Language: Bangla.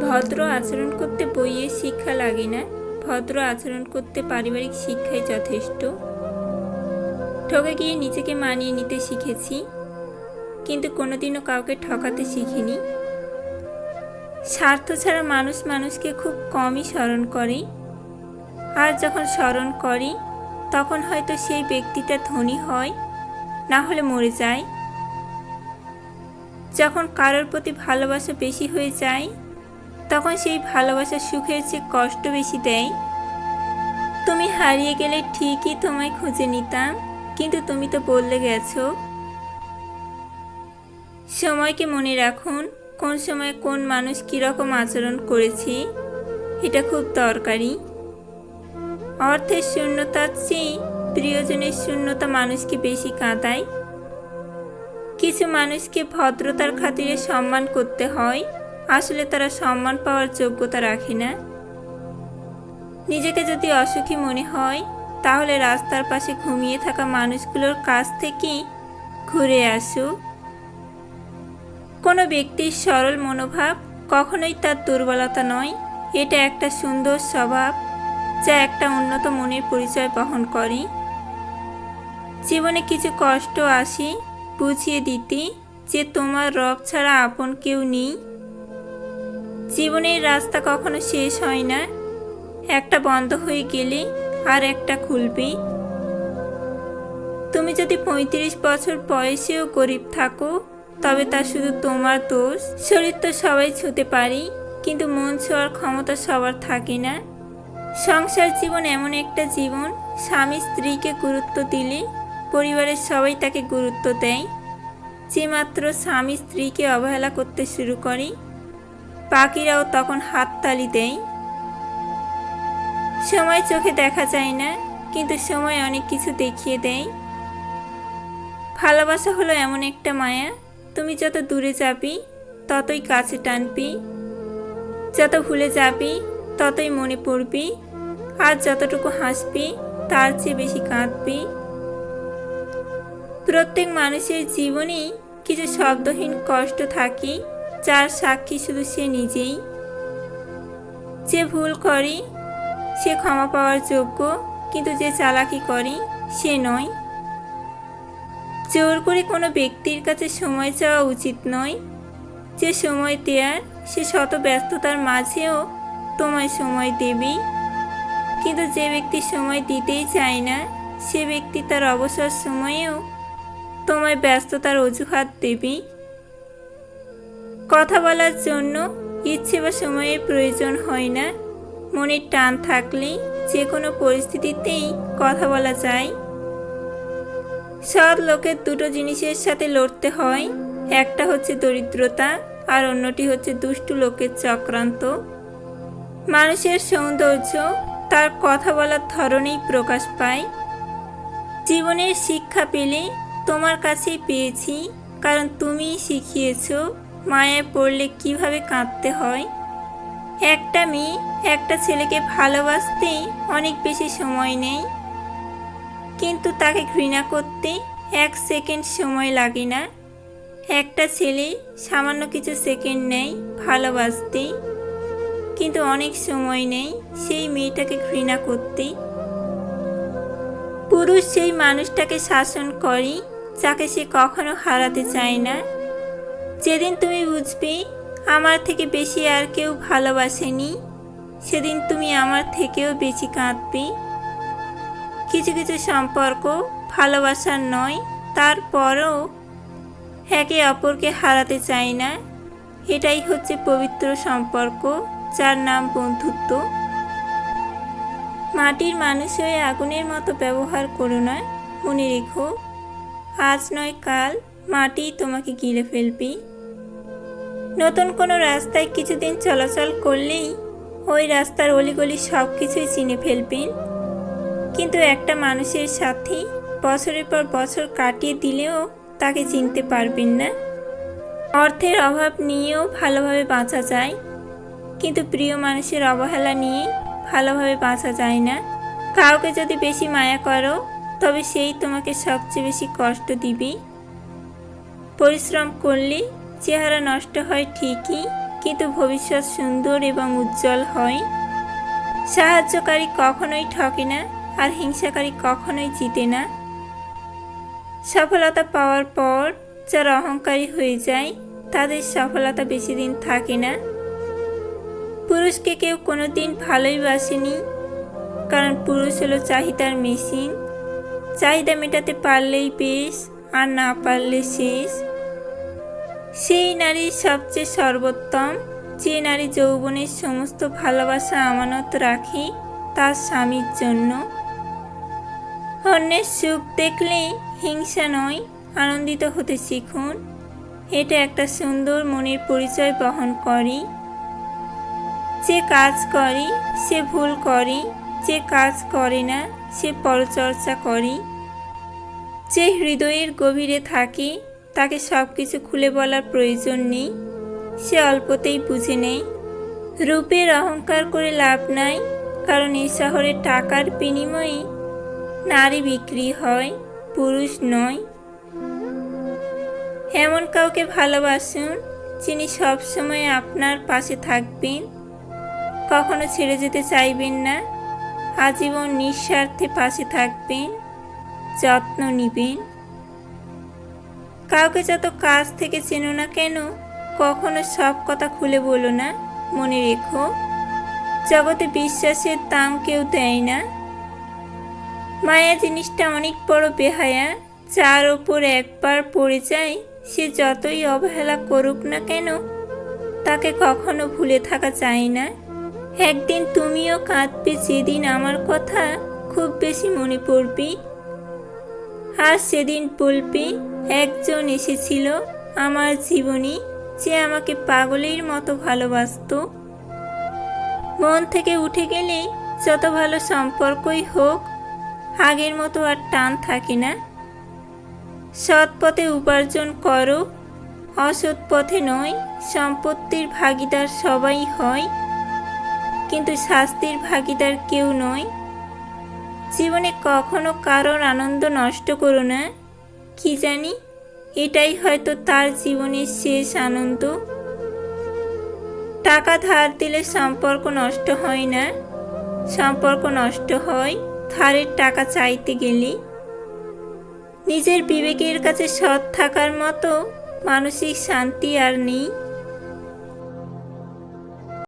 ভদ্র আচরণ করতে বইয়ের শিক্ষা লাগে না, ভদ্র আচরণ করতে পারিবারিক শিক্ষাই যথেষ্ট। ঠকে গিয়ে নিজেকে মানিয়ে নিতে শিখেছি, কিন্তু কোনোদিনও কাউকে ঠকাতে শিখিনি। স্বার্থ ছাড়া মানুষ মানুষকে খুব কমই স্মরণ করে, আর যখন স্মরণ করি তখন হয়তো সেই ব্যক্তিটা ধনী হয়, না হলে মরে যায়। যখন কারোর প্রতি ভালোবাসা বেশি হয়ে যায় তখন সেই ভালোবাসা সুখের চেয়ে কষ্ট বেশি দেয়। তুমি হারিয়ে গেলে ঠিকই তোমায় খুঁজে নিতাম, কিন্তু তুমি তো বদলে গেছো। সময়কে মনে রাখুন, কোন সময় কোন মানুষ কীরকম আচরণ করেছে, এটা খুব দরকারি। অর্থের শূন্যতার চেয়ে প্রিয়জনের শূন্যতা মানুষকে বেশি কাঁদায়। কিছু মানুষকে ভদ্রতার খাতিরে সম্মান করতে হয়, আসলে তারা সম্মান পাওয়ার যোগ্যতা রাখে না। নিজেকে যদি অসুখী মনে হয় তাহলে রাস্তার পাশে ঘুমিয়ে থাকা মানুষগুলোর কাছ থেকে ঘুরে আসো। কোনো ব্যক্তির সরল মনোভাব কখনোই তার দুর্বলতা নয়, এটা একটা সুন্দর স্বভাব যা একটা উন্নত মনের পরিচয় বহন করে। জীবনে কিছু কষ্ট আসে বুঝিয়ে দিতে যে তোমার রব ছাড়া আপন কেউ নেই। জীবনের রাস্তা কখনো শেষ হয় না, একটা বন্ধ হয়ে গেলে আর একটা খুলবে। তুমি যদি 35 বছর বয়সেও গরিব থাকো তবে তা শুধু তোমার দোষ। শরীর তো সবাই ছুঁতে পারি, কিন্তু মন ছোঁয়ার ক্ষমতা সবার থাকে না। সংসার জীবন এমন একটা জীবন, স্বামী স্ত্রীকে গুরুত্ব দিলে পরিবারের সবাই তাকে গুরুত্ব দেয়। যে মাত্র স্বামী স্ত্রীকে অবহেলা করতে শুরু করে বাকিরাও তখন হাততালি দেয়। সময় চোখে দেখা যায় না, কিন্তু সময় অনেক কিছু দেখিয়ে দেয়। ভালোবাসা হলো এমন একটা মায়া, তুমি যত দূরে যাবি ততই কাছে টানবি, যত ভুলে যাবি ততই মনে পড়বি, আর যতটুকু হাসবি তার চেয়ে বেশি কাঁদবি। প্রত্যেক মানুষের জীবনেই কিছু শব্দহীন কষ্ট থাকে, যার সাক্ষী শুধু সে নিজেই। যে ভুল করে সে ক্ষমা পাওয়ার যোগ্য, কিন্তু যে চালাকি করে সে নয়। জোর করে কোনো ব্যক্তির কাছে সময় চাওয়া উচিত নয়। যে সময় দেয়ার সে শত ব্যস্ততার মাঝেও তোমায় সময় দেবে, কিন্তু যে ব্যক্তি সময় দিতেই চায় না সে ব্যক্তি তার অবসর সময়েও তোমায় ব্যস্ততার অজুহাত দেবে। কথা বলার জন্য ইচ্ছে বা সময়ের প্রয়োজন হয় না, মনের টান থাকলে যে কোনো পরিস্থিতিতেই কথা বলা যায়। সৎ লোকের দুটো জিনিসের সাথে লড়তে হয়, একটা হচ্ছে দরিদ্রতা আর অন্যটি হচ্ছে দুষ্টু লোকের চক্রান্ত। মানুষের সৌন্দর্য তার কথা বলার ধরনেই প্রকাশ পায়। জীবনের শিক্ষা পেলে তোমার কাছেই পেয়েছি, কারণ তুমিই শিখিয়েছো মায়ায় পড়লে কিভাবে কাঁদতে হয়। একটা মেয়ে একটা ছেলেকে ভালোবাসতেই অনেক বেশি সময় নেয়, কিন্তু তাকে ঘৃণা করতে 1 সেকেন্ড সময় লাগে না। একটা ছেলে সামান্য কিছু সেকেন্ড নেয় ভালোবাসতে, কিন্তু অনেক সময় নেই সেই মেয়েটাকে ঘৃণা করতে। পুরুষ সেই মানুষটাকে শাসন করে যাকে সে কখনো হারাতে চায় না। যেদিন তুমি বুঝবে আমার থেকে বেশি আর কেউ ভালোবাসেনি, সেদিন তুমি আমার থেকেও বেশি কাঁদবে। কিছু কিছু সম্পর্ক ভালোবাসার নয়, তারপরও একে অপরকে হারাতে চায় না। এটাই হচ্ছে পবিত্র সম্পর্ক, যার নাম বন্ধুত্ব। মাটির মানুষ হয়ে আগুনের মতো ব্যবহার করো না, মনে রেখো আজ নয় কাল মাটি তোমাকে গিলে ফেলবে। নতুন কোনো রাস্তায় কিছুদিন চলাচল করলেই ওই রাস্তার অলিগলি সব কিছুই চিনে ফেলবেন, কিন্তু একটা মানুষের সাথে বছরের পর বছর কাটিয়ে দিলেও তাকে চিনতে পারবেন না। অর্থের অভাব নিয়েও ভালোভাবে বাঁচা যায়, কিন্তু প্রিয় মানুষের অবহেলা নিয়ে ভালোভাবে বাঁচা যায় না। কাউকে যদি বেশি মায়া করো তবে সেই তোমাকে সবচেয়ে বেশি কষ্ট দিবে। পরিশ্রম করলে চেহারা নষ্ট হয় ঠিকই, কিন্তু ভবিষ্যৎ সুন্দর এবং উজ্জ্বল হয়। সাহায্যকারী কখনোই ঠকে না, আর হিংসাকারী কখনোই জিতে না। সফলতা পাওয়ার পর যারা অহংকারী হয়ে যায় তাদের সফলতা বেশি দিন থাকে না। পুরুষকে কেউ কোনোদিন ভালোই বাসেনি, কারণ পুরুষ হলো চাহিদার মেশিন। চাহিদা মেটাতে পারলেই বেশ, আর না পারলে শেষ। সেই নারী সবচেয়ে সর্বোত্তম যে নারী যৌবনের সমস্ত ভালোবাসা আমানত রাখে তার স্বামীর জন্য। অন্যের সুখ দেখলে হিংসা নয়, আনন্দিত হতে শিখুন। এটা একটা সুন্দর মনের পরিচয় বহন করে। যে কাজ করে সে ভুল করে, যে কাজ করে না সে পরচর্চা করে। যে হৃদয়ের গভীরে থাকে তাকে সব কিছু খুলে বলার প্রয়োজন নেই, সে অল্পতেই বুঝে নেয়। রূপের অহংকার করে লাভ নাই, কারণ এই শহরে টাকার বিনিময়ে নারী বিক্রি হয়, পুরুষ নয়। এমন কাউকে ভালোবাসুন যিনি সবসময় আপনার পাশে থাকবেন, কখনো ছেড়ে যেতে চাইবেন না, আজীবন নিঃস্বার্থে পাশে থাকবেন, যত্ন নিবেন। কাউকে যত কাছ থেকে চেনো না কেন, কখনো সব কথা খুলে বলো না। মনে রেখো, জগতে বিশ্বাসের দাম কেউ দেয় না। মায়া জিনিসটা অনেক বড় বেহায়া, যার ওপর একবার পড়ে যায় সে যতই অবহেলা করুক না কেন তাকে কখনো ভুলে থাকা যায় না। একদিন তুমিও কাঁদবে যেদিন আমার কথা খুব বেশি মনে পড়বে, আর সেদিন বলবে একজন এসেছিল আমার জীবনে যে আমাকে পাগলের মতো ভালোবাসত। মন থেকে উঠে গেলে যত ভালো সম্পর্কই হোক আগের মতো আর টান থাকে না। সৎ পথে উপার্জন করো, অসৎ পথে নয়। সম্পত্তির ভাগিদার সবাই হয়, কিন্তু শাস্তির ভাগিদার কেউ নয়। জীবনে কখনো কারোর আনন্দ নষ্ট করো না, কি জানি এটাই হয়তো তার জীবনের শেষ আনন্দ। টাকা ধার দিলে সম্পর্ক নষ্ট হয় না, সম্পর্ক নষ্ট হয় ধারের টাকা চাইতে গেলে। নিজের বিবেকের কাছে সৎ থাকার মতো মানসিক শান্তি আর নেই।